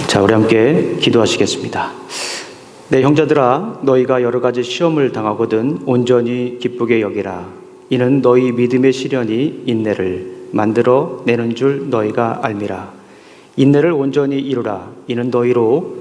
자, 우리 함께 기도하시겠습니다. 내 형제들아, 너희가 여러 가지 시험을 당하거든 온전히 기쁘게 여기라. 이는 너희 믿음의 시련이 인내를 만들어 내는 줄 너희가 알미라. 인내를 온전히 이루라. 이는 너희로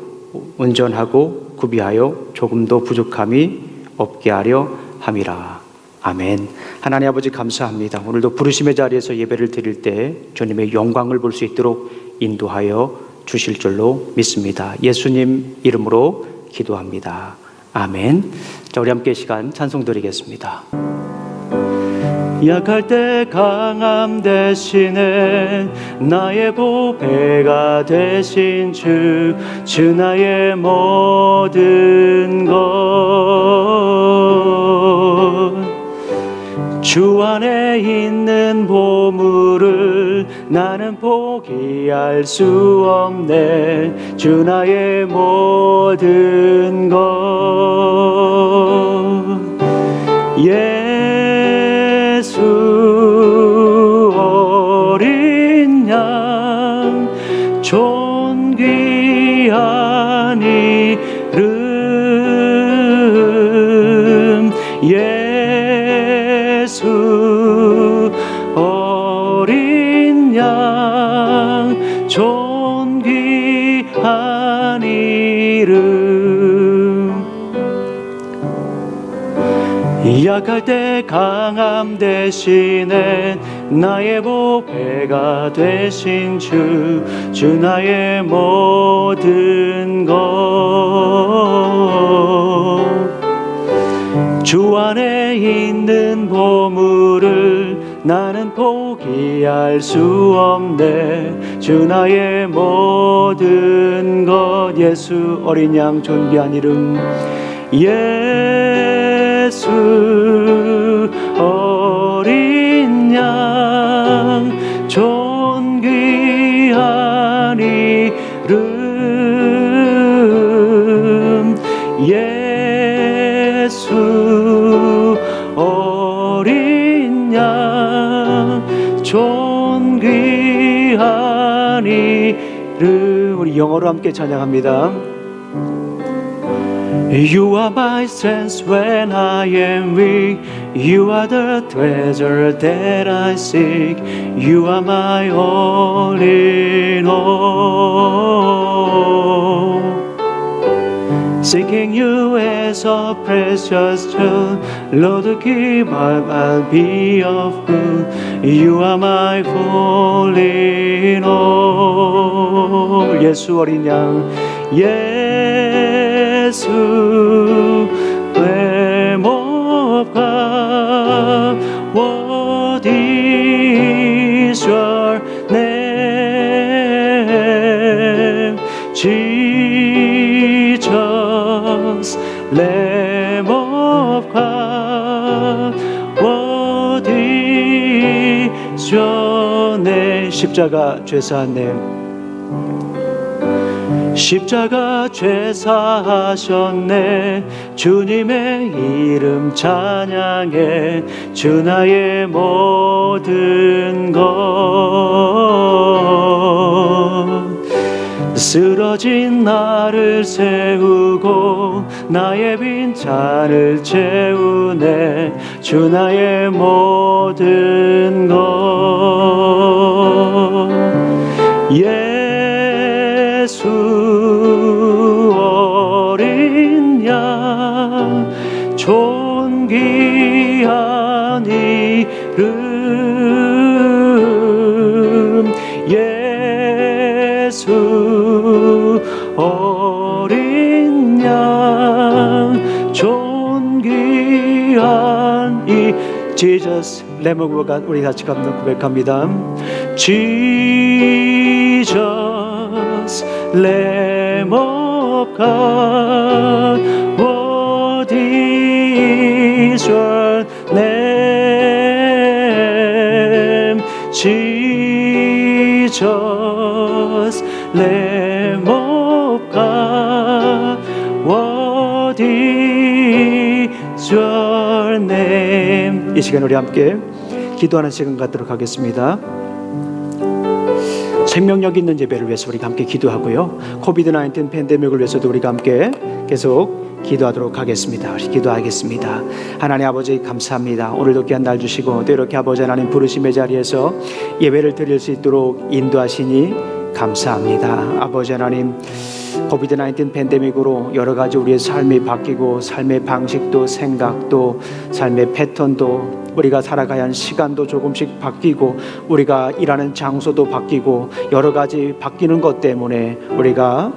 온전하고 구비하여 조금도 부족함이 없게 하려 함이라. 아멘. 하나님 아버지 감사합니다. 오늘도 부르심의 자리에서 예배를 드릴 때 주님의 영광을 볼 수 있도록 인도하여 주실 줄로 믿습니다. 예수님 이름으로 기도합니다. 아멘. 자, 우리 함께 시간 찬송 드리겠습니다. 약할 때 강함 대신에 나의 보배가 되신 주 나의 모든 것. 주 안에 있는 보물을 나는 포기할 수 없네. 주 나의 모든 것. 예수 어린 양 존귀한 이름. 예수 어린 양 존귀한 이름. 약할 때 강함 대신에 나의 보배가 되신 주 나의 모든 것. 주 안에 있는 보물을 나는 포기할 수 없네. 주 나의 모든 것. 예수 어린 양 존귀한 이름. 예수 어린 양 존귀한 이름. 예수 어린 양 존귀한 이름. 우리 영어로 함께 찬양합니다. You are my strength when I am weak. You are the treasure that I seek. You are my all in all. Seeking you as a precious jewel, Lord, keep I'll be of good. You are my all in all. 예수 어린 양. 예수 외모가 What is your name? Jesus Lamb of God. What is your name? 십자가 죄사하네. 십자가 죄사하셨네. 주님의 이름 찬양해. 주 나의 모든 것. 쓰러진 나를 세우고 나의 빈잔을 채우네. 주 나의 모든 것. 예수 어린 양 존귀한 이름. 예수 어린 양 존귀한 이 Jesus Lamb of God. 우리 같이 감독 고백합니다. Jesus Lamb of God. What is your name? Jesus Lamb of God. What is your name? 이 시간 우리 함께 기도하는 시간 갖도록 하겠습니다. 생명력 있는 예배를 위해서 우리가 함께 기도하고요. 코비드-19 팬데믹을 위해서도 우리가 함께 계속 기도하도록 하겠습니다. 우리 기도하겠습니다. 하나님 아버지 감사합니다. 오늘도 귀한 날 주시고 또 이렇게 아버지 하나님 부르심의 자리에서 예배를 드릴 수 있도록 인도하시니 감사합니다. 아버지 하나님, 코비드-19 팬데믹으로 여러 가지 우리의 삶이 바뀌고 삶의 방식도 생각도 삶의 패턴도 우리가 살아가야 하는 시간도 조금씩 바뀌고 우리가 일하는 장소도 바뀌고 여러 가지 바뀌는 것 때문에 우리가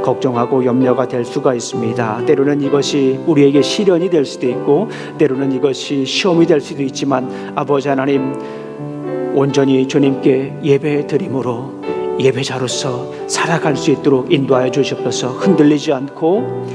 걱정하고 염려가 될 수가 있습니다. 때로는 이것이 우리에게 시련이 될 수도 있고 때로는 이것이 시험이 될 수도 있지만 아버지 하나님, 온전히 주님께 예배 드림으로 예배자로서 살아갈 수 있도록 인도하여 주시옵소서. 흔들리지 않고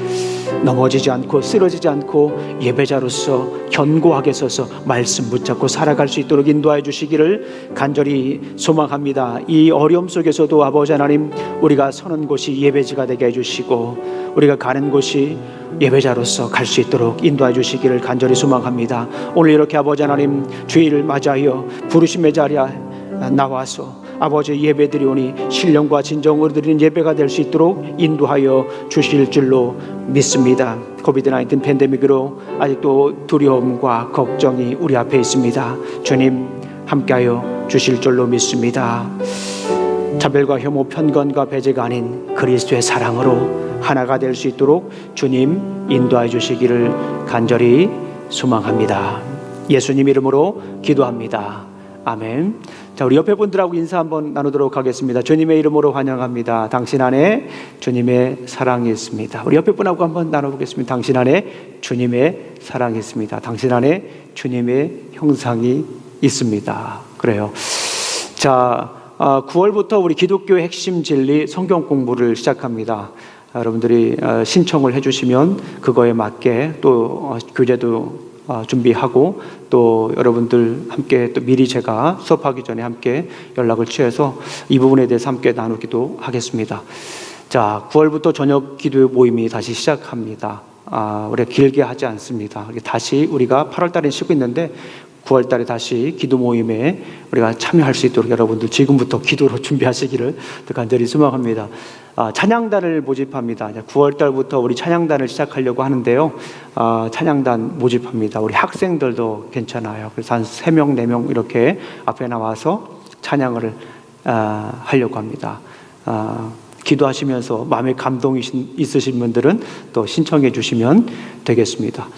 넘어지지 않고 쓰러지지 않고 예배자로서 견고하게 서서 말씀 붙잡고 살아갈 수 있도록 인도하여 주시기를 간절히 소망합니다. 이 어려움 속에서도 아버지 하나님, 우리가 서는 곳이 예배지가 되게 해주시고 우리가 가는 곳이 예배자로서 갈 수 있도록 인도해 주시기를 간절히 소망합니다. 오늘 이렇게 아버지 하나님 주일을 맞이하여 부르심의 자리에 나와서 아버지 예배드리오니 신령과 진정으로 드리는 예배가 될 수 있도록 인도하여 주실 줄로 믿습니다. 코비드-19 팬데믹으로 아직도 두려움과 걱정이 우리 앞에 있습니다. 주님 함께하여 주실 줄로 믿습니다. 차별과 혐오, 편견과 배제가 아닌 그리스도의 사랑으로 하나가 될 수 있도록 주님 인도하여 주시기를 간절히 소망합니다. 예수님 이름으로 기도합니다. 아멘. 자, 우리 옆에 분들하고 인사 한번 나누도록 하겠습니다. 주님의 이름으로 환영합니다. 당신 안에 주님의 사랑이 있습니다. 우리 옆에 분하고 한번 나눠보겠습니다. 당신 안에 주님의 사랑이 있습니다. 당신 안에 주님의 형상이 있습니다. 그래요. 자, 9월부터 우리 기독교의 핵심 진리 성경 공부를 시작합니다. 여러분들이 신청을 해주시면 그거에 맞게 또 교재도 준비하고 또 여러분들 함께 또 미리 제가 수업하기 전에 함께 연락을 취해서 이 부분에 대해서 함께 나누기도 하겠습니다. 자, 9월부터 저녁 기도 모임이 다시 시작합니다. 우리가 길게 하지 않습니다. 다시 우리가 8월 달에 쉬고 있는데 9월 달에 다시 기도 모임에 우리가 참여할 수 있도록 여러분들 지금부터 기도로 준비하시기를 간절히 소망합니다. 찬양단을 모집합니다. 9월 달부터 우리 찬양단을 시작하려고 하는데요. 찬양단 모집합니다. 우리 학생들도 괜찮아요. 그래서 한 3명, 4명 이렇게 앞에 나와서 찬양을 하려고 합니다. 기도하시면서 마음에 감동이 있으신 분들은 또 신청해 주시면 되겠습니다.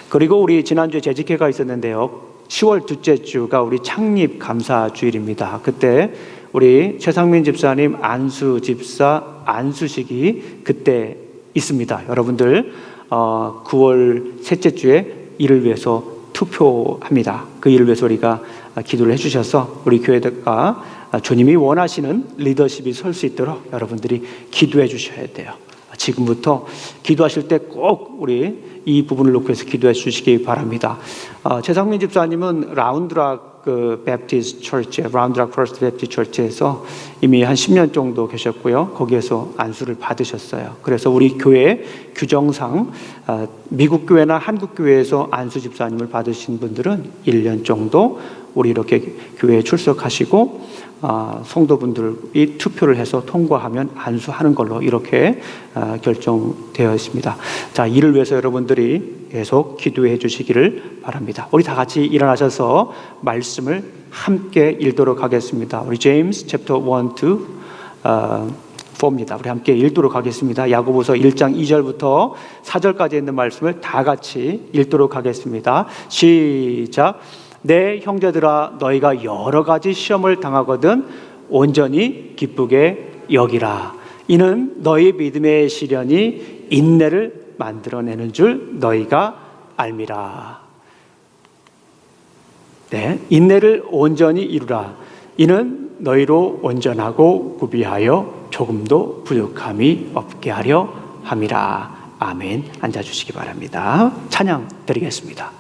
그리고 우리 지난주에 재직회가 있었는데요. 10월 둘째 주가 우리 창립 감사 주일입니다. 그때 우리 최상민 집사님 안수 집사 안수식이 그때 있습니다. 여러분들 9월 셋째 주에 이를 위해서 투표합니다. 그 일을 위해서 우리가 기도를 해주셔서 우리 교회가 주님이 원하시는 리더십이 설 수 있도록 여러분들이 기도해 주셔야 돼요. 지금부터 기도하실 때 꼭 우리 이 부분을 놓고 해서 기도해 주시기 바랍니다. 최상민 집사님은 라운드락 베프티스트 처치, 라운드락 퍼스트 베프티스트 처치에서 이미 한 10년 정도 계셨고요. 거기에서 안수를 받으셨어요. 그래서 우리 교회 규정상 미국 교회나 한국 교회에서 안수 집사님을 받으신 분들은 1년 정도 우리 이렇게 교회에 출석하시고 성도분들이 투표를 해서 통과하면 안수하는 걸로 이렇게 결정되어 있습니다. 자, 이를 위해서 여러분들이 계속 기도해 주시기를 바랍니다. 우리 다 같이 일어나셔서 말씀을 함께 읽도록 하겠습니다. 우리 제임스 챕터 1, 2, 4입니다. 우리 함께 읽도록 하겠습니다. 야고보서 1장 2절부터 4절까지 있는 말씀을 다 같이 읽도록 하겠습니다. 시작. 내 형제들아, 너희가 여러 가지 시험을 당하거든 온전히 기쁘게 여기라. 이는 너희 믿음의 시련이 인내를 만들어내는 줄 너희가 알미라. 네, 인내를 온전히 이루라. 이는 너희로 온전하고 구비하여 조금도 부족함이 없게 하려 함이라. 아멘. 앉아주시기 바랍니다. 찬양 드리겠습니다.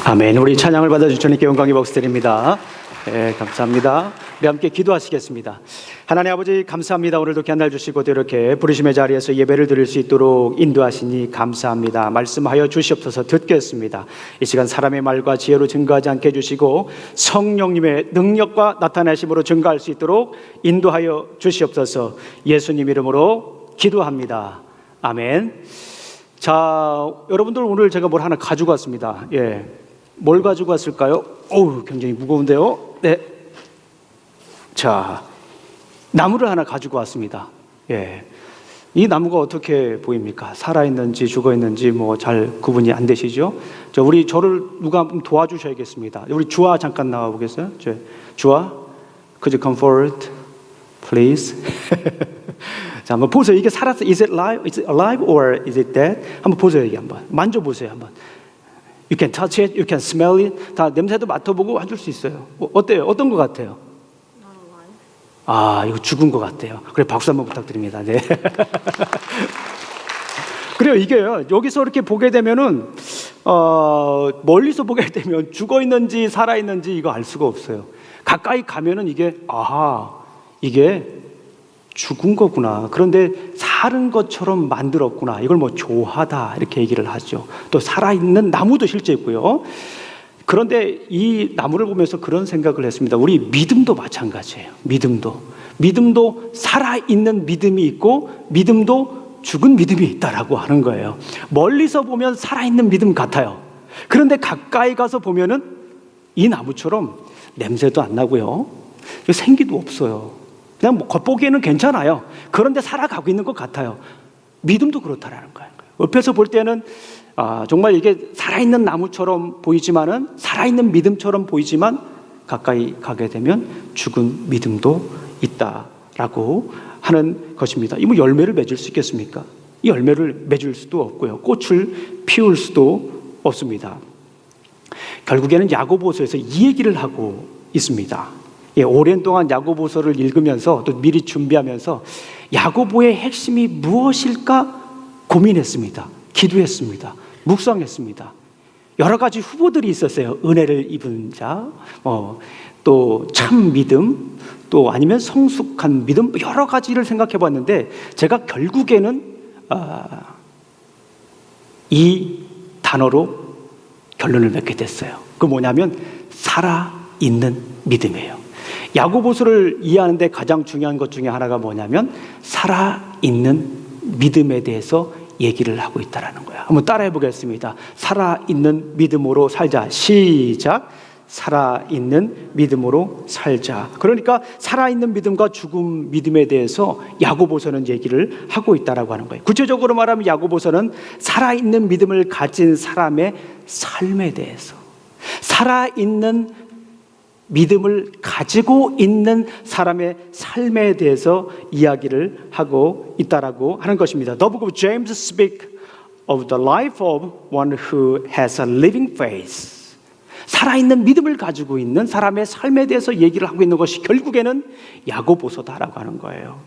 아멘. 우리 찬양을 받아주신 주님께 영광의 박수 드립니다. 네, 감사합니다. 우리 함께 기도하시겠습니다. 하나님 아버지 감사합니다. 오늘도 귀한 날 주시고 또 이렇게 부르심의 자리에서 예배를 드릴 수 있도록 인도하시니 감사합니다. 말씀하여 주시옵소서. 듣겠습니다. 이 시간 사람의 말과 지혜로 증거하지 않게 해주시고 성령님의 능력과 나타내심으로 증거할 수 있도록 인도하여 주시옵소서. 예수님 이름으로 기도합니다. 아멘. 자, 여러분들 오늘 제가 뭘 하나 가지고 왔습니다. 예, 뭘 가지고 왔을까요? 어우, 굉장히 무거운데요. 네. 자, 나무를 하나 가지고 왔습니다. 예. 이 나무가 어떻게 보입니까? 살아있는지 죽어있는지 뭐 잘 구분이 안 되시죠? 저를 누가 도와주셔야겠습니다. 우리 주아 잠깐 나와 보겠어요? 주아, could you come forward, please? 자, 한번 보세요. 이게 살았어? Is it alive? Is it alive or is it dead? 한번 보세요. 이게 한번 만져보세요. 한번. You can touch it, you can smell it. 다 냄새도 맡아보고 해줄 수 있어요. 어때요? 어떤 것 같아요? 아, 이거 죽은 것 같아요. 그래, 박수 한번 부탁드립니다. 네. 그래요, 이게요. 여기서 이렇게 보게 되면은 멀리서 보게 되면 죽어 있는지 살아 있는지 이거 알 수가 없어요. 가까이 가면은 이게 이게 죽은 거구나. 그런데 사는 것처럼 만들었구나. 이걸 뭐 조하다 이렇게 얘기를 하죠. 또 살아있는 나무도 실제 있고요. 그런데 이 나무를 보면서 그런 생각을 했습니다. 우리 믿음도 마찬가지예요. 믿음도 살아있는 믿음이 있고 믿음도 죽은 믿음이 있다라고 하는 거예요. 멀리서 보면 살아있는 믿음 같아요. 그런데 가까이 가서 보면은 이 나무처럼 냄새도 안 나고요. 생기도 없어요. 그냥 뭐 겉보기에는 괜찮아요. 그런데 살아가고 있는 것 같아요. 믿음도 그렇다라는 거예요. 옆에서 볼 때는 정말 이게 살아있는 나무처럼 보이지만은 살아있는 믿음처럼 보이지만 가까이 가게 되면 죽은 믿음도 있다라고 하는 것입니다. 이 뭐 열매를 맺을 수 있겠습니까? 이 열매를 맺을 수도 없고요. 꽃을 피울 수도 없습니다. 결국에는 야고보서에서 이 얘기를 하고 있습니다. 예, 오랜 동안 야고보서를 읽으면서 또 미리 준비하면서 야고보의 핵심이 무엇일까 고민했습니다. 기도했습니다. 묵상했습니다. 여러 가지 후보들이 있었어요. 은혜를 입은 자, 또 참 믿음, 또 아니면 성숙한 믿음, 여러 가지를 생각해 봤는데 제가 결국에는 이 단어로 결론을 맺게 됐어요. 그 뭐냐면 살아있는 믿음이에요. 야고보서를 이해하는데 가장 중요한 것 중에 하나가 뭐냐면 살아있는 믿음에 대해서 얘기를 하고 있다는 거예요. 한번 따라해 보겠습니다. 살아있는 믿음으로 살자. 시작. 살아있는 믿음으로 살자. 그러니까 살아있는 믿음과 죽음 믿음에 대해서 야고보서는 얘기를 하고 있다라고 하는 거예요. 구체적으로 말하면 야고보서는 살아있는 믿음을 가진 사람의 삶에 대해서, 살아있는 믿음을 가지고 있는 사람의 삶에 대해서 이야기를 하고 있다라고 하는 것입니다. The book of James speaks of the life of one who has a living faith. 살아있는 믿음을 가지고 있는 사람의 삶에 대해서 얘기를 하고 있는 것이 결국에는 야고보서다라고 하는 거예요.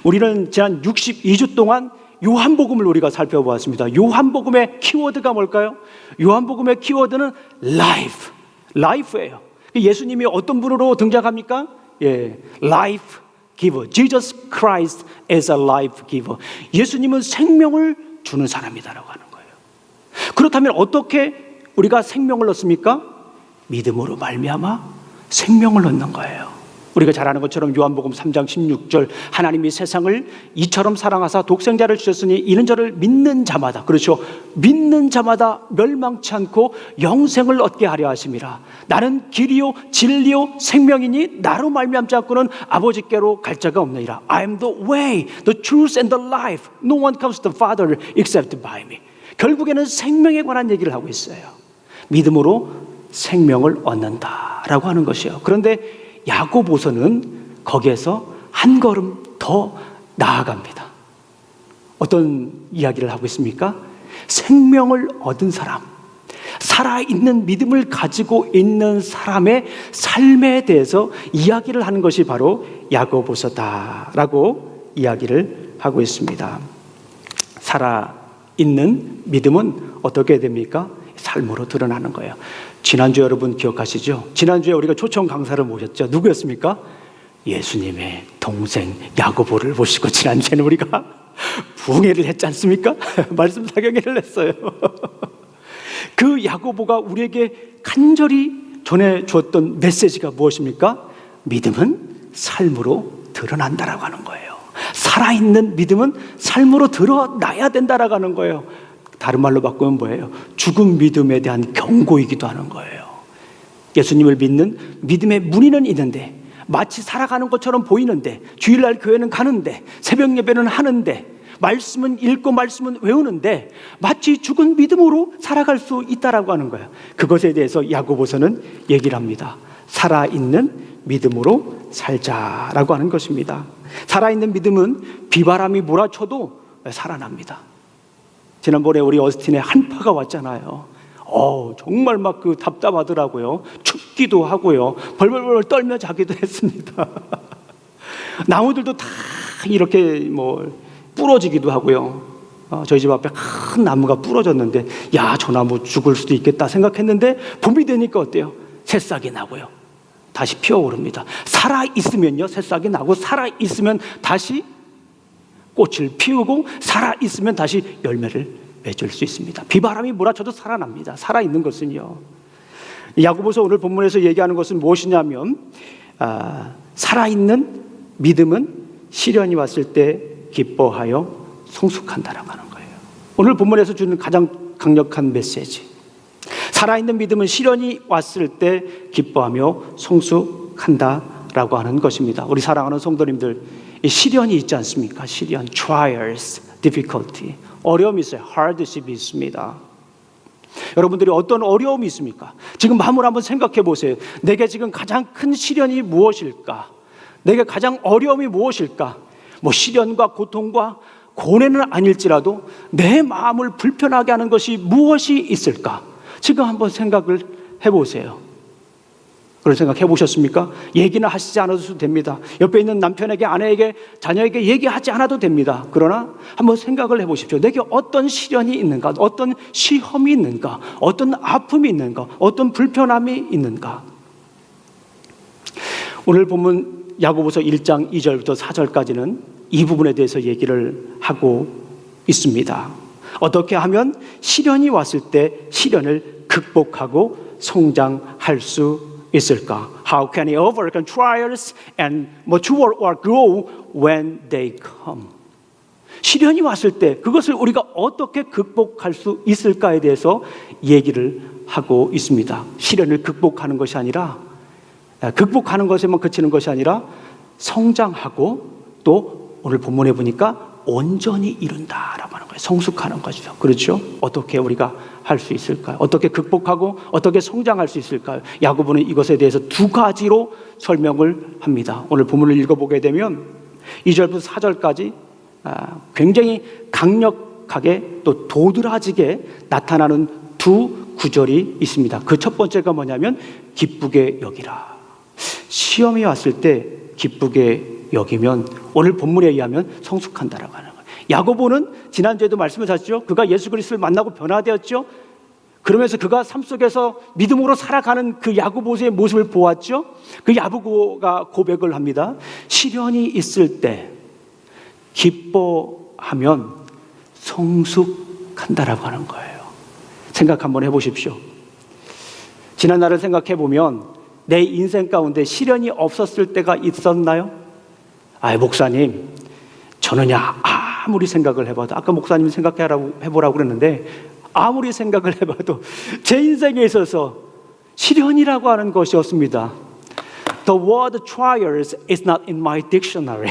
우리는 지난 62주 동안 요한복음을 우리가 살펴보았습니다. 요한복음의 키워드가 뭘까요? 요한복음의 키워드는 life, life예요. 예수님이 어떤 분으로 등장합니까? life giver. Jesus Christ as a life giver. 예수님은 생명을 주는 사람이다라고 하는 거예요. 그렇다면 어떻게 우리가 생명을 얻습니까? 믿음으로 말미암아 생명을 얻는 거예요. 우리가 잘 아는 것처럼 요한복음 3장 16절 하나님이 세상을 이처럼 사랑하사 독생자를 주셨으니 이는 저를 믿는 자마다, 그렇죠, 믿는 자마다 멸망치 않고 영생을 얻게 하려 하심이라. 나는 길이요 진리요 생명이니 나로 말미암지 않고는 아버지께로 갈 자가 없느니라. I am the way, the truth and the life. No one comes to the Father except by me. 결국에는 생명에 관한 얘기를 하고 있어요. 믿음으로 생명을 얻는다라고 하는 것이요. 그런데 야고보서는 거기에서 한 걸음 더 나아갑니다. 어떤 이야기를 하고 있습니까? 생명을 얻은 사람, 살아있는 믿음을 가지고 있는 사람의 삶에 대해서 이야기를 하는 것이 바로 야고보서다라고 이야기를 하고 있습니다. 살아있는 믿음은 어떻게 됩니까? 삶으로 드러나는 거예요. 지난주 여러분 기억하시죠? 지난주에 우리가 초청 강사를 모셨죠. 누구였습니까? 예수님의 동생 야고보를 모시고 지난주에는 우리가 부흥회를 했지 않습니까? 말씀 사경회를 했어요. 그 야고보가 우리에게 간절히 전해주었던 메시지가 무엇입니까? 믿음은 삶으로 드러난다라고 하는 거예요. 살아있는 믿음은 삶으로 드러나야 된다라고 하는 거예요. 다른 말로 바꾸면 뭐예요? 죽은 믿음에 대한 경고이기도 하는 거예요. 예수님을 믿는 믿음의 문의는 있는데, 마치 살아가는 것처럼 보이는데, 주일날 교회는 가는데, 새벽 예배는 하는데, 말씀은 읽고 말씀은 외우는데 마치 죽은 믿음으로 살아갈 수 있다라고 하는 거예요. 그것에 대해서 야고보서는 얘기를 합니다. 살아있는 믿음으로 살자라고 하는 것입니다. 살아있는 믿음은 비바람이 몰아쳐도 살아납니다. 지난번에 우리 어스틴에 한파가 왔잖아요. 정말 막 답답하더라고요. 춥기도 하고요. 벌벌벌 떨며 자기도 했습니다. 나무들도 다 이렇게 부러지기도 하고요. 저희 집 앞에 큰 나무가 부러졌는데, 저 나무 죽을 수도 있겠다 생각했는데 봄이 되니까 어때요? 새싹이 나고요. 다시 피어오릅니다. 살아있으면요, 새싹이 나고, 살아있으면 다시 꽃을 피우고, 살아있으면 다시 열매를 맺을 수 있습니다. 비바람이 몰아쳐도 살아납니다. 살아있는 것은요. 야고보서 오늘 본문에서 얘기하는 것은 무엇이냐면, 살아있는 믿음은 시련이 왔을 때 기뻐하여 성숙한다라고 하는 거예요. 오늘 본문에서 주는 가장 강력한 메시지, 살아있는 믿음은 시련이 왔을 때 기뻐하며 성숙한다라고 하는 것입니다. 우리 사랑하는 성도님들, 시련이 있지 않습니까? 시련, trials, difficulty, 어려움이 있어요. hardship이 있습니다. 여러분들이 어떤 어려움이 있습니까? 지금 마음을 한번 생각해 보세요. 내게 지금 가장 큰 시련이 무엇일까? 내게 가장 어려움이 무엇일까? 시련과 고통과 고뇌는 아닐지라도 내 마음을 불편하게 하는 것이 무엇이 있을까? 지금 한번 생각을 해보세요. 그런 생각 해보셨습니까? 얘기는 하시지 않아도 됩니다. 옆에 있는 남편에게, 아내에게, 자녀에게 얘기하지 않아도 됩니다. 그러나 한번 생각을 해보십시오. 내게 어떤 시련이 있는가? 어떤 시험이 있는가? 어떤 아픔이 있는가? 어떤 불편함이 있는가? 오늘 본문 야고보서 1장 2절부터 4절까지는 이 부분에 대해서 얘기를 하고 있습니다. 어떻게 하면 시련이 왔을 때 시련을 극복하고 성장할 수 있을까? How can he overcome trials and mature or grow when they come? 시련이 왔을 때 그것을 우리가 어떻게 극복할 수 있을까에 대해서 얘기를 하고 있습니다. 시련을 극복하는 것이 아니라, 극복하는 것에만 그치는 것이 아니라 성장하고, 또 오늘 본문에 보니까 온전히 이룬다라고 하는 거예요. 성숙하는 것이죠. 그렇죠? 어떻게 우리가 할 수 있을까요? 어떻게 극복하고 어떻게 성장할 수 있을까요? 야고보는 이것에 대해서 두 가지로 설명을 합니다. 오늘 본문을 읽어보게 되면 2절부터 4절까지 굉장히 강력하게 또 도드라지게 나타나는 두 구절이 있습니다. 그 첫 번째가 뭐냐면 기쁘게 여기라. 시험이 왔을 때 기쁘게 여기면 오늘 본문에 의하면 성숙한다라고 하는 거예요. 야고보는 지난주에도 말씀하셨죠. 그가 예수 그리스도를 만나고 변화되었죠. 그러면서 그가 삶 속에서 믿음으로 살아가는 그 야고보의 모습을 보았죠. 그 야고보가 고백을 합니다. 시련이 있을 때 기뻐하면 성숙한다라고 하는 거예요. 생각 한번 해보십시오. 지난 날을 생각해 보면 내 인생 가운데 시련이 없었을 때가 있었나요? 목사님, 저는야 아무리 생각을 해봐도, 아까 목사님이 해보라고 그랬는데, 아무리 생각을 해봐도 제 인생에 있어서 시련이라고 하는 것이 없습니다. The word trials is not in my dictionary.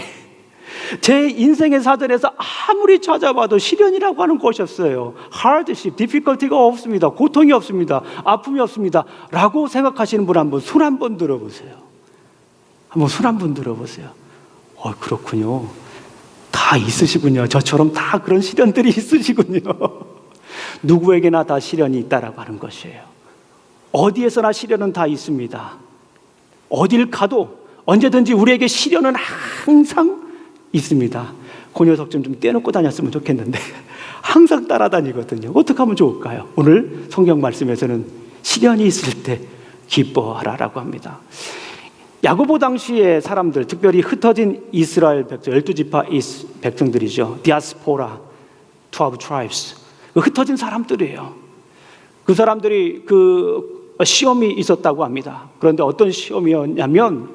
제 인생의 사전에서 아무리 찾아봐도 시련이라고 하는 것이 없어요. hardship, difficulty가 없습니다. 고통이 없습니다. 아픔이 없습니다. 라고 생각하시는 분 한번 손 한번 들어보세요. 한번 손 한번 들어보세요. 그렇군요. 다 있으시군요. 저처럼 다 그런 시련들이 있으시군요. 누구에게나 다 시련이 있다라고 하는 것이에요. 어디에서나 시련은 다 있습니다. 어딜 가도 언제든지 우리에게 시련은 항상 있습니다. 그 녀석 좀 떼놓고 다녔으면 좋겠는데 항상 따라다니거든요. 어떻게 하면 좋을까요? 오늘 성경 말씀에서는 시련이 있을 때 기뻐하라라고 합니다. 야고보 당시의 사람들, 특별히 흩어진 이스라엘 백성, 12지파 백성들이죠. 디아스포라, 12 tribes. 흩어진 사람들이에요. 그 사람들이 그 시험이 있었다고 합니다. 그런데 어떤 시험이었냐면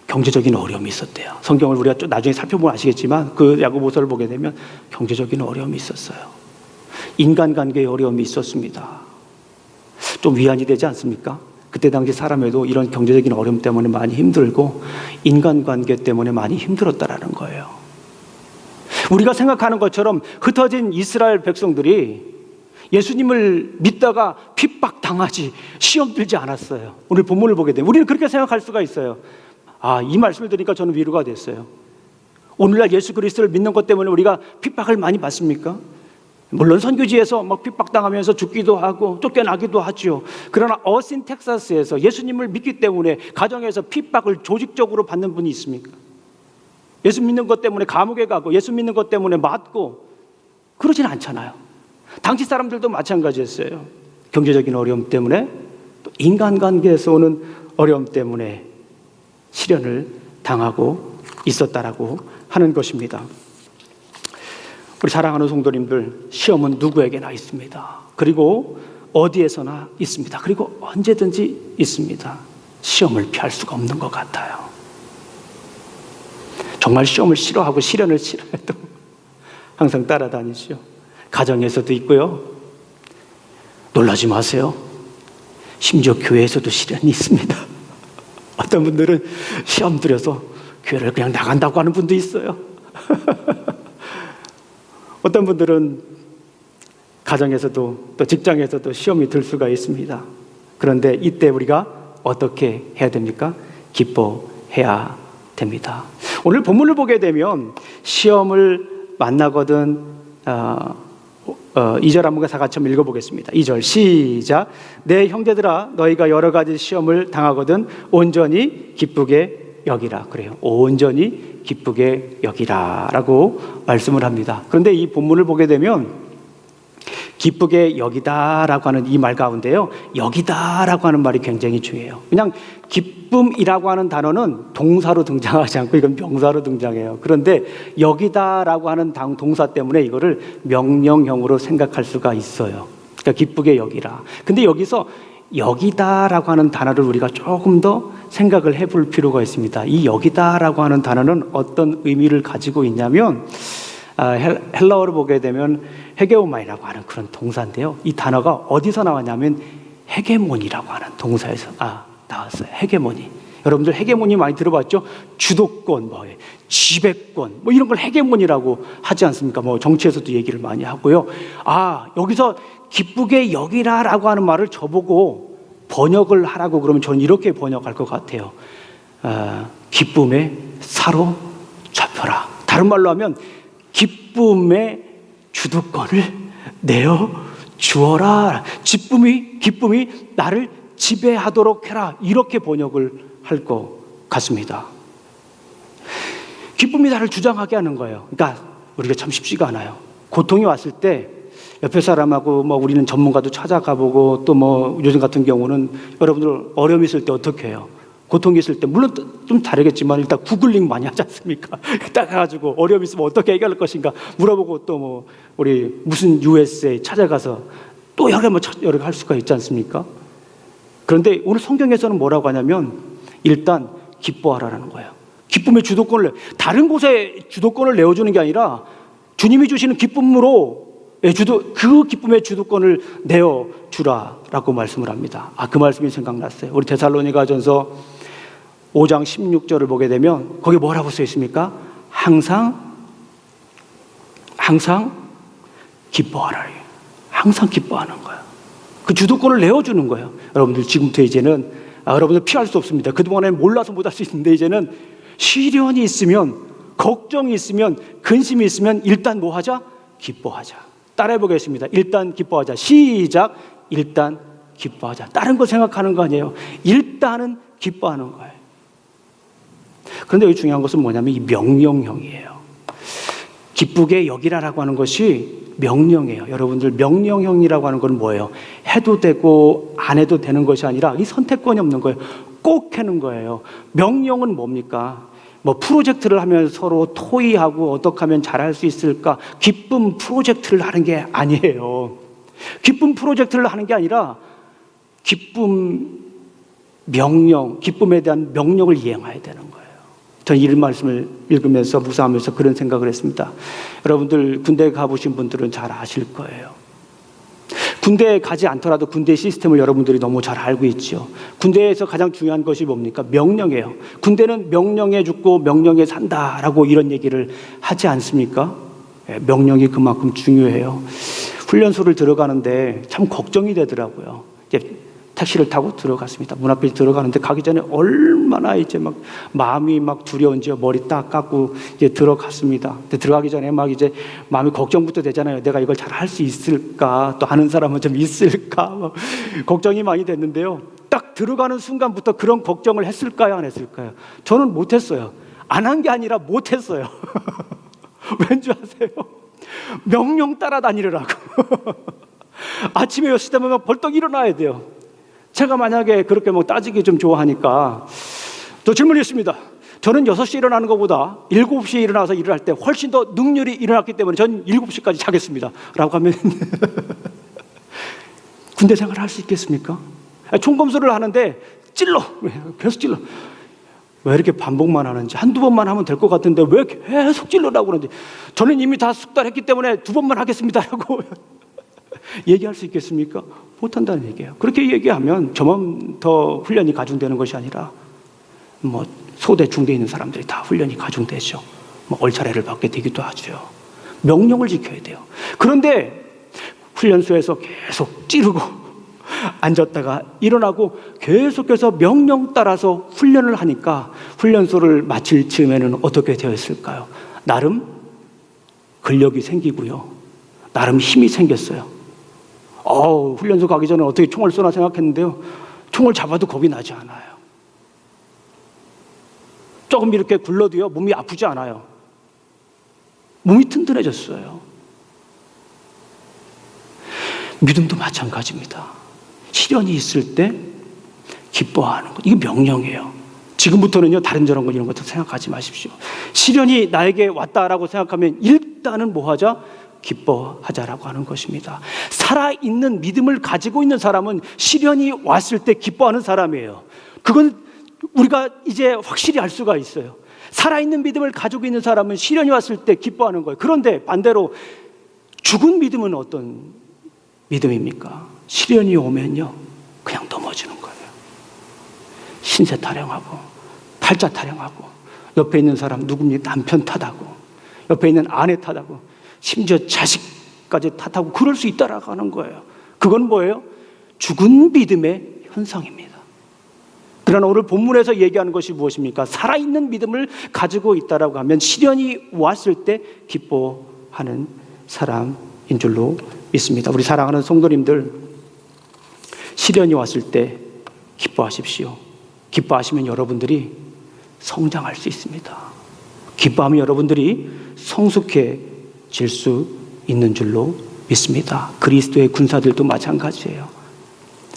경제적인 어려움이 있었대요. 성경을 우리가 좀 나중에 살펴보면 아시겠지만 그 야고보서를 보게 되면 경제적인 어려움이 있었어요. 인간관계의 어려움이 있었습니다. 좀 위안이 되지 않습니까? 그때 당시 사람에도 이런 경제적인 어려움 때문에 많이 힘들고 인간관계 때문에 많이 힘들었다라는 거예요. 우리가 생각하는 것처럼 흩어진 이스라엘 백성들이 예수님을 믿다가 핍박당하지 시험 들지 않았어요. 오늘 본문을 보게 되면 우리는 그렇게 생각할 수가 있어요. 이 말씀을 들으니까 저는 위로가 됐어요. 오늘날 예수 그리스도를 믿는 것 때문에 우리가 핍박을 많이 받습니까? 물론 선교지에서 막 핍박당하면서 죽기도 하고 쫓겨나기도 하죠. 그러나 어신 텍사스에서 예수님을 믿기 때문에 가정에서 핍박을 조직적으로 받는 분이 있습니까? 예수 믿는 것 때문에 감옥에 가고 예수 믿는 것 때문에 맞고 그러진 않잖아요. 당시 사람들도 마찬가지였어요. 경제적인 어려움 때문에 또 인간관계에서 오는 어려움 때문에 시련을 당하고 있었다라고 하는 것입니다. 우리 사랑하는 성도님들, 시험은 누구에게나 있습니다. 그리고 어디에서나 있습니다. 그리고 언제든지 있습니다. 시험을 피할 수가 없는 것 같아요. 정말 시험을 싫어하고 시련을 싫어해도 항상 따라다니죠. 가정에서도 있고요. 놀라지 마세요. 심지어 교회에서도 시련이 있습니다. 어떤 분들은 시험 들여서 교회를 그냥 나간다고 하는 분도 있어요. 어떤 분들은 가정에서도 또 직장에서도 시험이 들 수가 있습니다. 그런데 이때 우리가 어떻게 해야 됩니까? 기뻐해야 됩니다. 오늘 본문을 보게 되면 시험을 만나거든 2절 한번 다 같이 한번 읽어보겠습니다. 2절 시작. 내 형제들아 너희가 여러 가지 시험을 당하거든 온전히 기쁘게 여기라. 그래요. 온전히 기쁘게 여기라 라고 말씀을 합니다. 그런데 이 본문을 보게 되면 기쁘게 여기다 라고 하는 이 말 가운데요, 여기다 라고 하는 말이 굉장히 중요해요. 그냥 기쁨이라고 하는 단어는 동사로 등장하지 않고 이건 명사로 등장해요. 그런데 여기다 라고 하는 동사 때문에 이거를 명령형으로 생각할 수가 있어요. 그러니까 기쁘게 여기라. 근데 여기서 여기다 라고 하는 단어를 우리가 조금 더 생각을 해볼 필요가 있습니다. 이 여기다 라고 하는 단어는 어떤 의미를 가지고 있냐면 헬라어로 보게 되면 헤게모니라고 하는 그런 동사인데요. 이 단어가 어디서 나왔냐면 헤게몬이라고 하는 동사에서 나왔어요. 헤게모니. 여러분들 헤게모니 많이 들어봤죠? 주도권, 지배권, 이런 걸 헤게모니라고 하지 않습니까? 정치에서도 얘기를 많이 하고요. 여기서 기쁘게 여기라라고 하는 말을 저보고 번역을 하라고 그러면 저는 이렇게 번역할 것 같아요. 기쁨에 사로잡혀라. 다른 말로 하면 기쁨의 주도권을 내어 주어라. 기쁨이 나를 지배하도록 해라. 이렇게 번역을 할 것 같습니다. 기쁨이 나를 주장하게 하는 거예요. 그러니까 우리가 참 쉽지가 않아요. 고통이 왔을 때 옆에 사람하고 우리는 전문가도 찾아가보고 또 요즘 같은 경우는 여러분들 어려움이 있을 때 어떻게 해요? 고통이 있을 때 물론 좀 다르겠지만 일단 구글링 많이 하지 않습니까? 딱 가가지고 어려움이 있으면 어떻게 해결할 것인가 물어보고 또 우리 무슨 USA 찾아가서 또 여러 할 수가 있지 않습니까? 그런데 오늘 성경에서는 뭐라고 하냐면 일단 기뻐하라는 거예요. 기쁨의 주도권을 다른 곳에 주도권을 내어주는 게 아니라 주님이 주시는 기쁨으로 그 기쁨의 주도권을 내어주라라고 말씀을 합니다. 그 말씀이 생각났어요. 우리 데살로니가전서 5장 16절을 보게 되면 거기 뭐라고 써 있습니까? 항상 기뻐하라. 항상 기뻐하는 거예요. 그 주도권을 내어주는 거예요. 여러분들 지금부터 이제는 여러분들 피할 수 없습니다. 그동안에는 몰라서 못할 수 있는데 이제는 시련이 있으면 걱정이 있으면 근심이 있으면 일단 뭐 하자? 기뻐하자. 따라해 보겠습니다. 일단 기뻐하자. 시작. 일단 기뻐하자. 다른 거 생각하는 거 아니에요. 일단은 기뻐하는 거예요. 그런데 여기 중요한 것은 뭐냐면 이 명령형이에요. 기쁘게 여기라라고 하는 것이 명령이에요. 여러분들 명령형이라고 하는 건 뭐예요? 해도 되고 안 해도 되는 것이 아니라 이 선택권이 없는 거예요. 꼭 하는 거예요. 명령은 뭡니까? 프로젝트를 하면 서로 토의하고 어떻게 하면 잘할 수 있을까? 기쁨 프로젝트를 하는 게 아니에요. 기쁨 프로젝트를 하는 게 아니라 기쁨에 대한 명령을 이행해야 되는 거예요. 저는 이 말씀을 읽으면서 묵상하면서 그런 생각을 했습니다. 여러분들 군대 가보신 분들은 잘 아실 거예요. 군대에 가지 않더라도 군대 시스템을 여러분들이 너무 잘 알고 있죠. 군대에서 가장 중요한 것이 뭡니까? 명령이에요. 군대는 명령에 죽고 명령에 산다라고 이런 얘기를 하지 않습니까? 명령이 그만큼 중요해요. 훈련소를 들어가는데 참 걱정이 되더라고요. 이제 택시를 타고 들어갔습니다. 문 앞에 들어가는데 가기 전에 얼마나 이제 마음이 두려운지 머리 딱 감고 이제 들어갔습니다. 근데 들어가기 전에 이제 마음이 걱정부터 되잖아요. 내가 이걸 잘 할 수 있을까? 또 아는 사람은 좀 있을까? 걱정이 많이 됐는데요. 딱 들어가는 순간부터 그런 걱정을 했을까요? 안 했을까요? 저는 못했어요. 안 한 게 아니라 못했어요. 왠지 아세요? 명령 따라다니라고. 아침에 6시 되면 벌떡 일어나야 돼요. 제가 만약에 그렇게 따지기 좀 좋아하니까 저 질문이 있습니다. 저는 6시에 일어나는 것보다 7시에 일어나서 일을 할 때 훨씬 더 능률이 일어났기 때문에 전 7시까지 자겠습니다 라고 하면 군대 생활을 할 수 있겠습니까? 총검수를 하는데 계속 찔러. 왜 이렇게 반복만 하는지 한두 번만 하면 될 것 같은데 왜 계속 찔러라고 그러는지 저는 이미 다 숙달했기 때문에 2번만 하겠습니다 라고 얘기할 수 있겠습니까? 못한다는 얘기예요. 그렇게 얘기하면 저만 더 훈련이 가중되는 것이 아니라 소대 중대에 있는 사람들이 다 훈련이 가중되죠. 얼차례를 받게 되기도 하죠. 명령을 지켜야 돼요. 그런데 훈련소에서 계속 찌르고 앉았다가 일어나고 계속해서 명령 따라서 훈련을 하니까 훈련소를 마칠 즈음에는 어떻게 되어 있을까요? 나름 근력이 생기고요. 나름 힘이 생겼어요. 훈련소 가기 전에 어떻게 총을 쏘나 생각했는데요. 총을 잡아도 겁이 나지 않아요. 조금 이렇게 굴러도요. 몸이 아프지 않아요. 몸이 튼튼해졌어요. 믿음도 마찬가지입니다. 시련이 있을 때 기뻐하는 것. 이게 명령이에요. 지금부터는요. 다른 저런 거 이런 것도 생각하지 마십시오. 시련이 나에게 왔다라고 생각하면 일단은 뭐 하자? 기뻐하자라고 하는 것입니다. 살아있는 믿음을 가지고 있는 사람은 시련이 왔을 때 기뻐하는 사람이에요. 그건 우리가 이제 확실히 알 수가 있어요. 살아있는 믿음을 가지고 있는 사람은 시련이 왔을 때 기뻐하는 거예요. 그런데 반대로 죽은 믿음은 어떤 믿음입니까? 시련이 오면요, 그냥 넘어지는 거예요. 신세 타령하고 팔자 타령하고 옆에 있는 사람 누굽니까? 남편 탓하고 옆에 있는 아내 탓하고 심지어 자식까지 탓하고 그럴 수 있다라고 하는 거예요. 그건 뭐예요? 죽은 믿음의 현상입니다. 그러나 오늘 본문에서 얘기하는 것이 무엇입니까? 살아있는 믿음을 가지고 있다라고 하면 시련이 왔을 때 기뻐하는 사람인 줄로 믿습니다. 우리 사랑하는 성도님들, 시련이 왔을 때 기뻐하십시오. 기뻐하시면 여러분들이 성장할 수 있습니다. 기뻐하면 여러분들이 성숙해질 수 있는 줄로 믿습니다. 그리스도의 군사들도 마찬가지예요.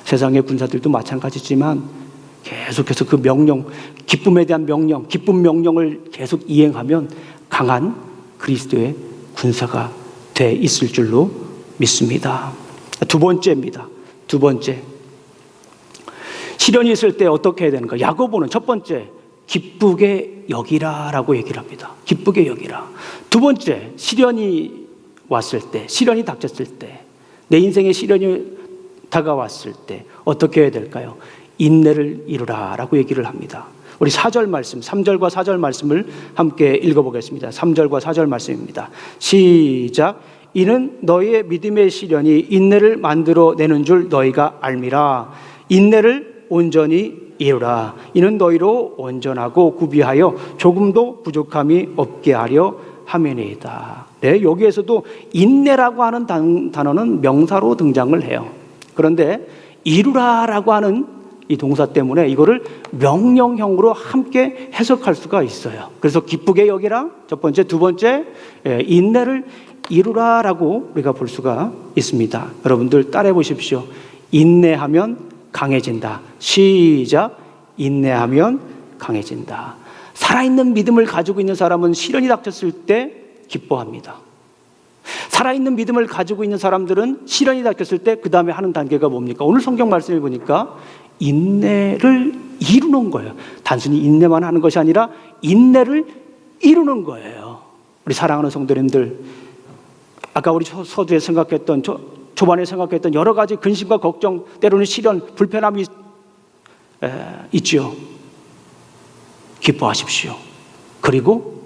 세상의 군사들도 마찬가지지만 계속해서 그 명령, 기쁨에 대한 명령, 기쁨 명령을 계속 이행하면 강한 그리스도의 군사가 돼 있을 줄로 믿습니다. 두 번째입니다. 두 번째, 시련이 있을 때 어떻게 해야 되는가? 야고보는 첫 번째, 기쁘게 여기라라고 얘기를 합니다. 기쁘게 여기라. 두 번째, 시련이 왔을 때, 시련이 닥쳤을 때, 내 인생에 시련이 다가왔을 때 어떻게 해야 될까요? 인내를 이루라라고 얘기를 합니다. 우리 4절 말씀, 3절과 4절 말씀을 함께 읽어보겠습니다. 3절과 4절 말씀입니다. 시작. 이는 너희의 믿음의 시련이 인내를 만들어내는 줄 너희가 알미라. 인내를 온전히 이루라. 이는 너희로 온전하고 구비하여 조금도 부족함이 없게 하려 함이니이다. 네, 여기에서도 인내라고 하는 단어는 명사로 등장을 해요. 그런데 이루라라고 하는 이 동사 때문에 이거를 명령형으로 함께 해석할 수가 있어요. 그래서 기쁘게 여기라 첫 번째, 두 번째 인내를 이루라라고 우리가 볼 수가 있습니다. 여러분들 따라해 보십시오. 인내하면 강해진다. 시작. 인내하면 강해진다. 살아있는 믿음을 가지고 있는 사람은 시련이 닥쳤을 때 기뻐합니다. 살아있는 믿음을 가지고 있는 사람들은 시련이 닥쳤을 때 그 다음에 하는 단계가 뭡니까? 오늘 성경 말씀을 보니까 인내를 이루는 거예요. 단순히 인내만 하는 것이 아니라 인내를 이루는 거예요. 우리 사랑하는 성도님들, 아까 우리 서두에 생각했던 초반에 생각했던 여러 가지 근심과 걱정, 때로는 시련, 불편함이 있죠. 기뻐하십시오. 그리고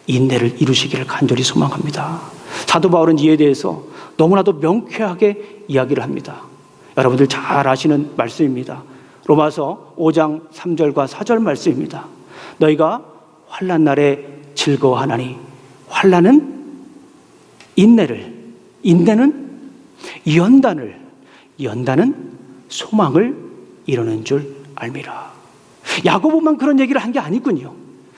인내를 이루시기를 간절히 소망합니다. 사도 바울은 이에 대해서 너무나도 명쾌하게 이야기를 합니다. 여러분들 잘 아시는 말씀입니다. 로마서 5장 3절과 4절 말씀입니다. 너희가 환난 날에 즐거워하나니 환난은 인내를, 인내는 연단을, 연단은 소망을 이루는 줄 알미라. 야고보만 그런 얘기를 한 게 아니군요.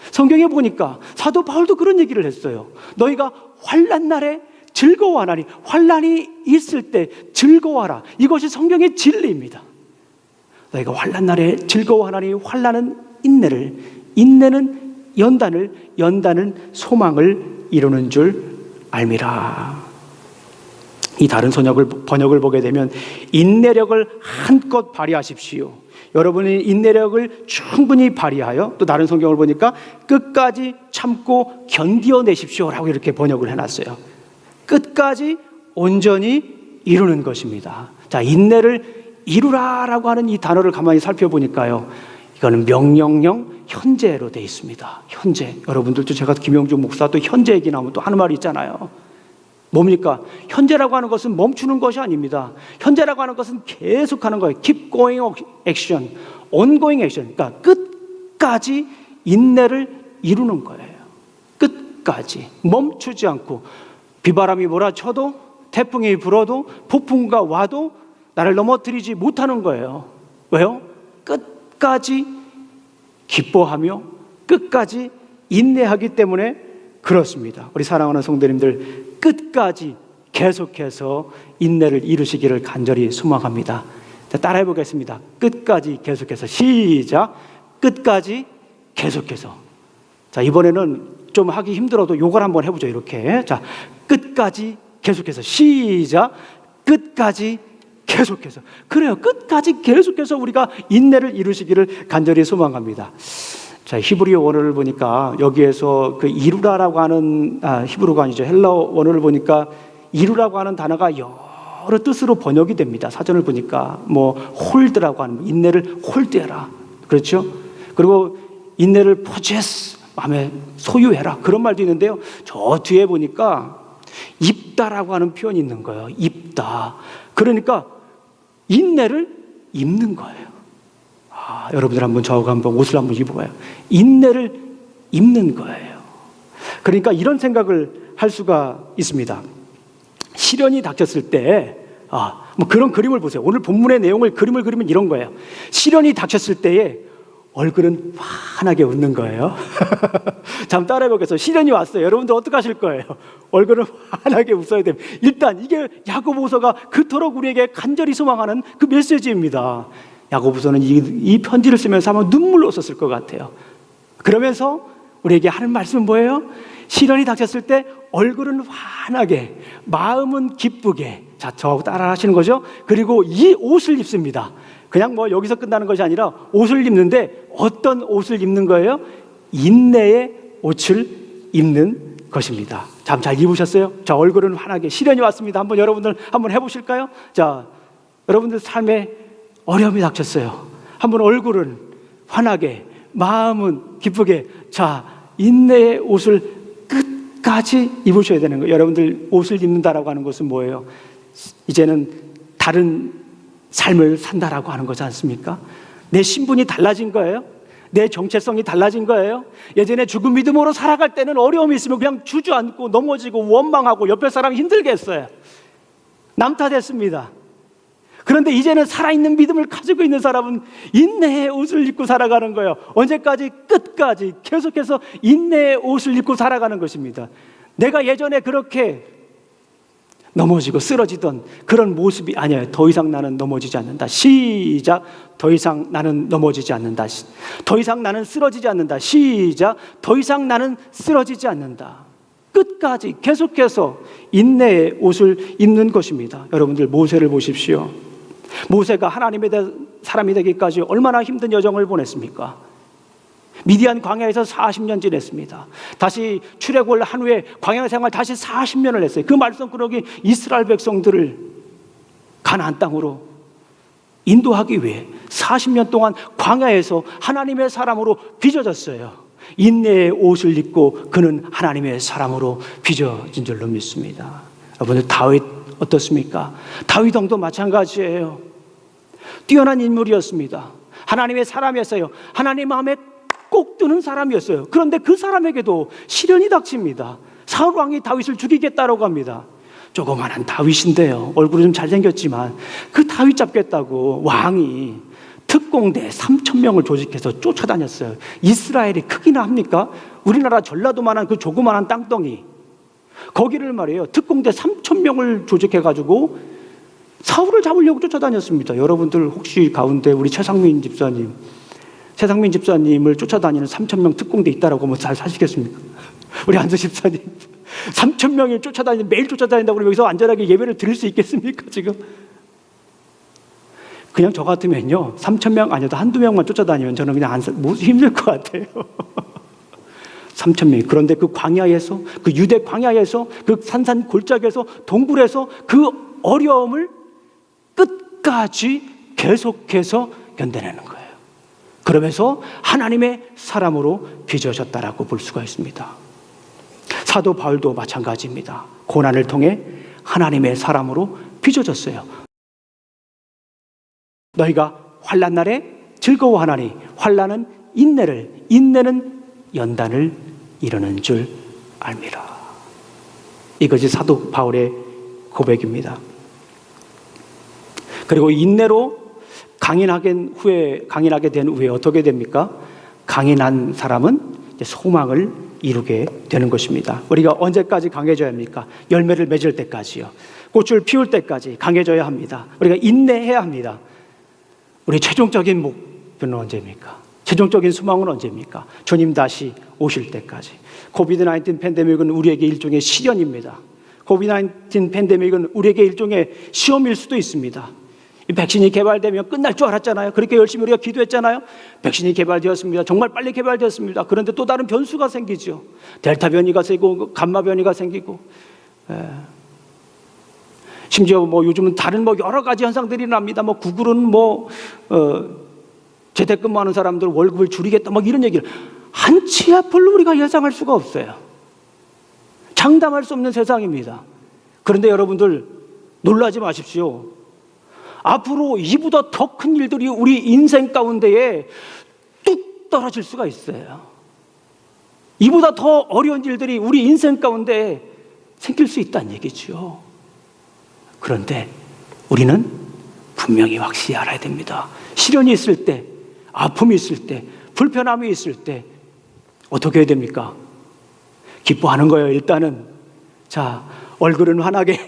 성경에 보니까 사도 바울도 그런 얘기를 했어요. 너희가 환난 날에 즐거워하나니, 환난이 있을 때 즐거워하라. 이것이 성경의 진리입니다. 너희가 환난 날에 즐거워하나니 환난은 인내를, 인내는 연단을, 연단은 소망을 이루는 줄 알미라. 이 다른 번역을 보게 되면 인내력을 한껏 발휘하십시오. 여러분이 인내력을 충분히 발휘하여, 또 다른 성경을 보니까 끝까지 참고 견디어내십시오라고 이렇게 번역을 해놨어요. 끝까지 온전히 이루는 것입니다. 자, 인내를 이루라라고 하는 이 단어를 가만히 살펴보니까요, 이거는 명령형 현재로 되어 있습니다. 현재. 여러분들도 제가 김영주 목사도 현재 얘기 나오면 또 하는 말이 있잖아요. 뭡니까? 현재라고 하는 것은 멈추는 것이 아닙니다. 현재라고 하는 것은 계속하는 거예요. Keep going action, ongoing action. 그러니까 끝까지 인내를 이루는 거예요. 끝까지 멈추지 않고, 비바람이 몰아쳐도, 태풍이 불어도, 폭풍과 와도 나를 넘어뜨리지 못하는 거예요. 왜요? 끝까지 기뻐하며 끝까지 인내하기 때문에 그렇습니다. 우리 사랑하는 성도님들, 끝까지 계속해서 인내를 이루시기를 간절히 소망합니다. 자, 따라해 보겠습니다. 끝까지 계속해서. 시작. 끝까지 계속해서. 자, 이번에는 좀 하기 힘들어도 요걸 한번 해보죠. 이렇게. 자, 끝까지 계속해서. 시작. 끝까지 계속해서. 그래요. 끝까지 계속해서 우리가 인내를 이루시기를 간절히 소망합니다. 자, 히브리 원어를 보니까 여기에서 그 이루라라고 하는, 히브리가 아니죠. 헬라어 원어를 보니까 이루라고 하는 단어가 여러 뜻으로 번역이 됩니다. 사전을 보니까 홀드라고 하는, 인내를 홀드해라, 그렇죠? 그리고 인내를 possess, 마음에 소유해라, 그런 말도 있는데요. 저 뒤에 보니까 입다라고 하는 표현이 있는 거예요. 입다. 그러니까 인내를 입는 거예요. 여러분들 한번 저하고 한번 옷을 한번 입어봐요. 인내를 입는 거예요. 그러니까 이런 생각을 할 수가 있습니다. 시련이 닥쳤을 때, 그런 그림을 보세요. 오늘 본문의 내용을 그림을 그리면 이런 거예요. 시련이 닥쳤을 때에 얼굴은 환하게 웃는 거예요. 잠 따라해보겠어요. 시련이 왔어요. 여러분들 어떻게 하실 거예요? 얼굴은 환하게 웃어야 됩니다. 일단 이게 야고보서가 그토록 우리에게 간절히 소망하는 그 메시지입니다. 야고보서는 이 편지를 쓰면서 아마 눈물로 썼을 것 같아요. 그러면서 우리에게 하는 말씀은 뭐예요? 시련이 닥쳤을 때 얼굴은 환하게, 마음은 기쁘게. 자, 저하고 따라 하시는 거죠? 그리고 이 옷을 입습니다. 그냥 여기서 끝나는 것이 아니라 옷을 입는데 어떤 옷을 입는 거예요? 인내의 옷을 입는 것입니다. 참 잘 입으셨어요? 자, 얼굴은 환하게. 시련이 왔습니다. 한번 여러분들 한번 해보실까요? 자, 여러분들 삶에 어려움이 닥쳤어요. 한번 얼굴은 환하게, 마음은 기쁘게. 자, 인내의 옷을 끝까지 입으셔야 되는 거예요. 여러분들 옷을 입는다라고 하는 것은 뭐예요? 이제는 다른 삶을 산다라고 하는 거지 않습니까? 내 신분이 달라진 거예요. 내 정체성이 달라진 거예요. 예전에 죽은 믿음으로 살아갈 때는 어려움이 있으면 그냥 주저앉고 넘어지고 원망하고 옆에 사람이 힘들게 했어요. 남 탓했습니다. 그런데 이제는 살아있는 믿음을 가지고 있는 사람은 인내의 옷을 입고 살아가는 거예요. 언제까지? 끝까지 계속해서 인내의 옷을 입고 살아가는 것입니다. 내가 예전에 그렇게 넘어지고 쓰러지던 그런 모습이 아니에요. 더 이상 나는 넘어지지 않는다. 시작. 더 이상 나는 넘어지지 않는다. 더 이상 나는 쓰러지지 않는다. 시작. 더 이상 나는 쓰러지지 않는다. 끝까지 계속해서 인내의 옷을 입는 것입니다. 여러분들 모세를 보십시오. 모세가 하나님의 사람이 되기까지 얼마나 힘든 여정을 보냈습니까? 미디안 광야에서 40년 지냈습니다. 다시 출애굽을 한 후에 광야 생활 다시 40년을 했어요. 그 말씀꾸러기 이스라엘 백성들을 가나안 땅으로 인도하기 위해 40년 동안 광야에서 하나님의 사람으로 빚어졌어요. 인내의 옷을 입고 그는 하나님의 사람으로 빚어진 줄로 믿습니다. 여러분들 다윗 어떻습니까? 다윗 왕도 마찬가지예요. 뛰어난 인물이었습니다. 하나님의 사람이었어요. 하나님 마음에 꼭 드는 사람이었어요. 그런데 그 사람에게도 시련이 닥칩니다. 사울 왕이 다윗을 죽이겠다라고 합니다. 조그만한 다윗인데요. 얼굴이 좀 잘생겼지만 그 다윗 잡겠다고 왕이 특공대 3,000명을 조직해서 쫓아다녔어요. 이스라엘이 크기나 합니까? 우리나라 전라도만한 그 조그만한 땅덩이, 거기를 말이에요, 특공대 3,000명을 조직해가지고 사울을 잡으려고 쫓아다녔습니다. 여러분들 혹시 가운데 우리 최상민 집사님을 쫓아다니는 3,000명 특공대 있다라고 하면 잘 사시겠습니까? 우리 안수 집사님 3,000명을 쫓아다니는, 매일 쫓아다닌다고 그러면 여기서 안전하게 예배를 드릴 수 있겠습니까? 지금 그냥 저 같으면요 3,000명 아니어도 한두 명만 쫓아다니면 저는 그냥 힘들 것 같아요. 3,000명이. 그런데 그 광야에서, 그 유대 광야에서, 그 산산 골짜기에서, 동굴에서 그 어려움을 끝까지 계속해서 견뎌내는 거예요. 그러면서 하나님의 사람으로 빚어졌다라고 볼 수가 있습니다. 사도 바울도 마찬가지입니다. 고난을 통해 하나님의 사람으로 빚어졌어요. 너희가 환난 날에 즐거워하나니 환난은 인내를, 인내는 연단을 이루는 줄 알미라. 이것이 사도 바울의 고백입니다. 그리고 인내로 강인하게 된 후에 어떻게 됩니까? 강인한 사람은 이제 소망을 이루게 되는 것입니다. 우리가 언제까지 강해져야 합니까? 열매를 맺을 때까지요. 꽃을 피울 때까지 강해져야 합니다. 우리가 인내해야 합니다. 우리 최종적인 목표는 언제입니까? 최종적인 소망은 언제입니까? 주님 다시 오실 때까지. 코비드-19 팬데믹은 우리에게 일종의 시련입니다. 코비드-19 팬데믹은 우리에게 일종의 시험일 수도 있습니다. 이 백신이 개발되면 끝날 줄 알았잖아요. 그렇게 열심히 우리가 기도했잖아요. 백신이 개발되었습니다. 정말 빨리 개발되었습니다. 그런데 또 다른 변수가 생기죠. 델타 변이가 생기고 감마 변이가 생기고. 심지어 뭐 요즘은 다른 뭐 여러 가지 현상들이 납니다. 뭐 구글은 뭐 재택근무하는 사람들 월급을 줄이겠다 막 이런 얘기를 한 치 앞을 우리가 예상할 수가 없어요. 장담할 수 없는 세상입니다. 그런데 여러분들 놀라지 마십시오. 앞으로 이보다 더 큰 일들이 우리 인생 가운데에 뚝 떨어질 수가 있어요. 이보다 더 어려운 일들이 우리 인생 가운데 생길 수 있다는 얘기죠. 그런데 우리는 분명히 확실히 알아야 됩니다. 시련이 있을 때, 아픔이 있을 때, 불편함이 있을 때 어떻게 해야 됩니까? 기뻐하는 거예요. 일단은 자, 얼굴은 환하게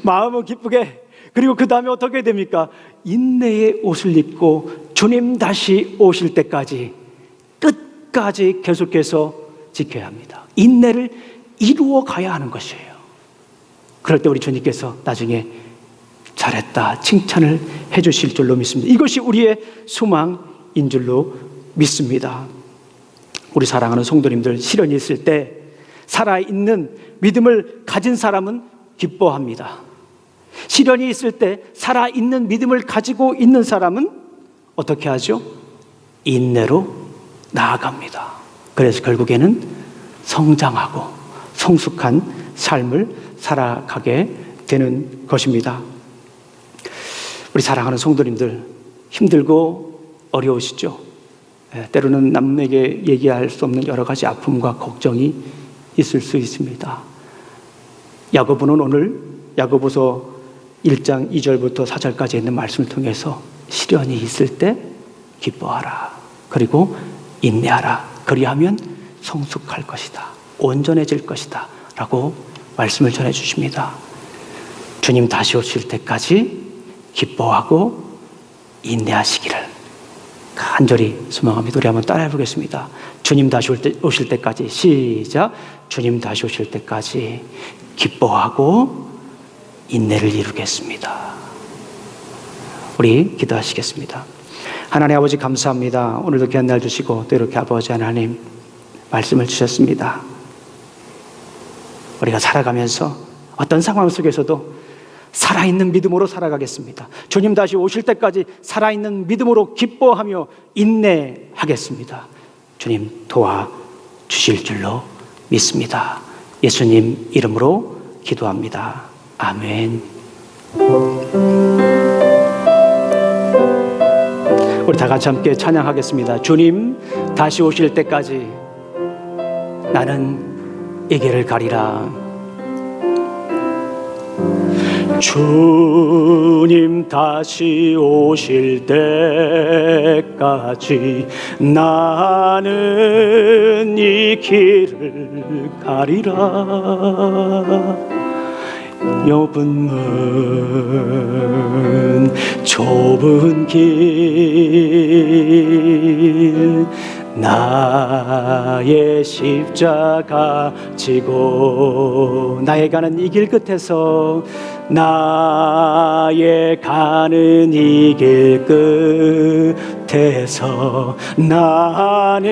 마음은 기쁘게, 그리고 그 다음에 어떻게 해야 됩니까? 인내의 옷을 입고 주님 다시 오실 때까지 끝까지 계속해서 지켜야 합니다. 인내를 이루어 가야 하는 것이에요. 그럴 때 우리 주님께서 나중에 잘했다 칭찬을 해주실 줄로 믿습니다. 이것이 우리의 소망인 줄로 믿습니다. 우리 사랑하는 성도님들, 시련이 있을 때 살아있는 믿음을 가진 사람은 기뻐합니다. 시련이 있을 때 살아있는 믿음을 가지고 있는 사람은 어떻게 하죠? 인내로 나아갑니다. 그래서 결국에는 성장하고 성숙한 삶을 살아가게 되는 것입니다. 우리 사랑하는 성도님들, 힘들고 어려우시죠? 때로는 남에게 얘기할 수 없는 여러 가지 아픔과 걱정이 있을 수 있습니다. 야고보는 오늘 야고보서 1장 2절부터 4절까지 있는 말씀을 통해서 시련이 있을 때 기뻐하라, 그리고 인내하라, 그리하면 성숙할 것이다, 온전해질 것이다 라고 말씀을 전해주십니다. 주님 다시 오실 때까지 기뻐하고 인내하시기를 간절히 소망합니다. 우리 한번 따라해 보겠습니다. 주님 다시 오실 때까지, 시작. 주님 다시 오실 때까지 기뻐하고 인내를 이루겠습니다. 우리 기도하시겠습니다. 하나님 아버지 감사합니다. 오늘도 귀한 날 주시고 또 이렇게 아버지 하나님 말씀을 주셨습니다. 우리가 살아가면서 어떤 상황 속에서도 살아있는 믿음으로 살아가겠습니다. 주님 다시 오실 때까지 살아있는 믿음으로 기뻐하며 인내하겠습니다. 주님 도와주실 줄로 믿습니다. 예수님 이름으로 기도합니다. 아멘. 우리 다 같이 함께 찬양하겠습니다. 주님 다시 오실 때까지 나는 이 길을 가리라. 주님 다시 오실 때까지 나는 이 길을 가리라. 좁은 좁은 길 나의 십자가 지고 나의 가는 이 길 끝에서 나의 가는 이 길 끝에서 나는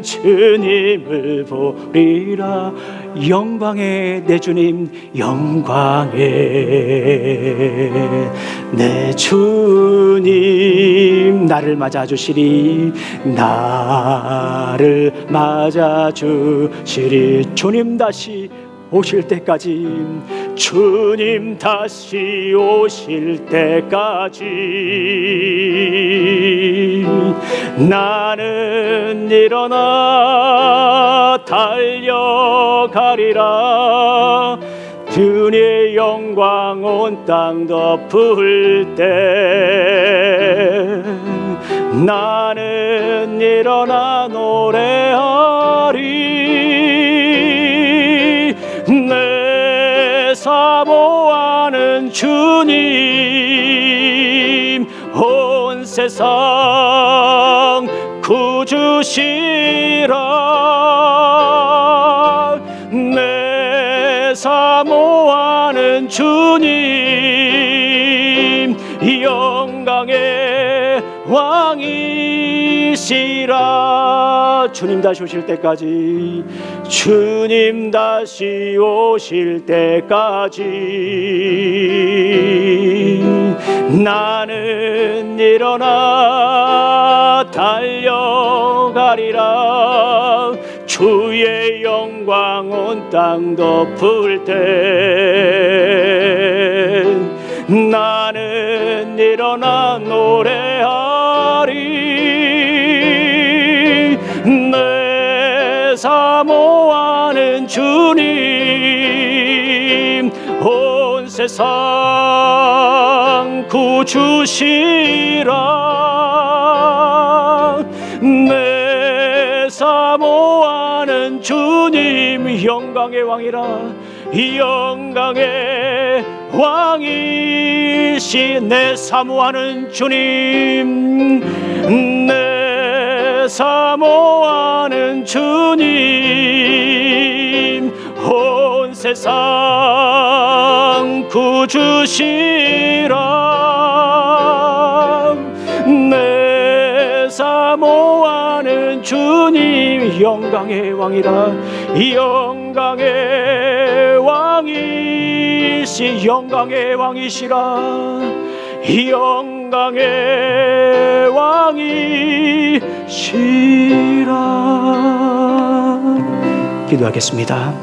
주님을 보리라. 영광의 내 주님, 영광의 내 주님, 나를 맞아주시리, 나를 맞아주시리. 주님 다시 오실 때까지, 주님 다시 오실 때까지 나는 일어나 달려가리라. 주님의 영광 온 땅 덮을 때 나는 일어나 노래하리. 내 사모하는 주님, 온 세상 구주시라. 내 사모하는 주님, 영광의 왕이시라. 주님 다시 오실 때까지, 주님 다시 오실 때까지 나는 일어나 달려가리라. 주의 영광 온 땅 덮을 때 나는 일어나 노래하리. 내 사모하는 주님 온 세상 구주시라. 내 사모하는 주님 영광의 왕이라. 영광의 왕이시. 내 사모하는 주님, 내 사모하는 주님 온 세상 구주시라. 내 사모하는 주님 영광의 왕이라. 영광의 왕이시. 영광의 왕이시라. 영광의 왕이시라. 기도하겠습니다.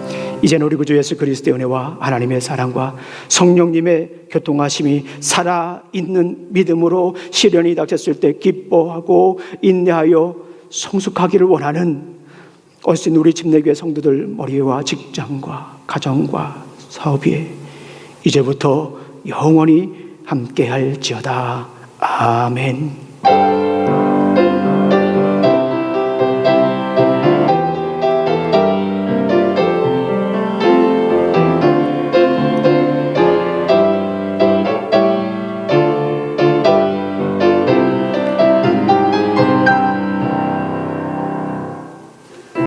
이제는 우리 구주 예수 그리스도의 은혜와 하나님의 사랑과 성령님의 교통하심이 살아있는 믿음으로 시련이 닥쳤을 때 기뻐하고 인내하여 성숙하기를 원하는 오신 우리 침례교회 성도들 머리와 직장과 가정과 사업에 이제부터 영원히 함께할지어다. 아멘.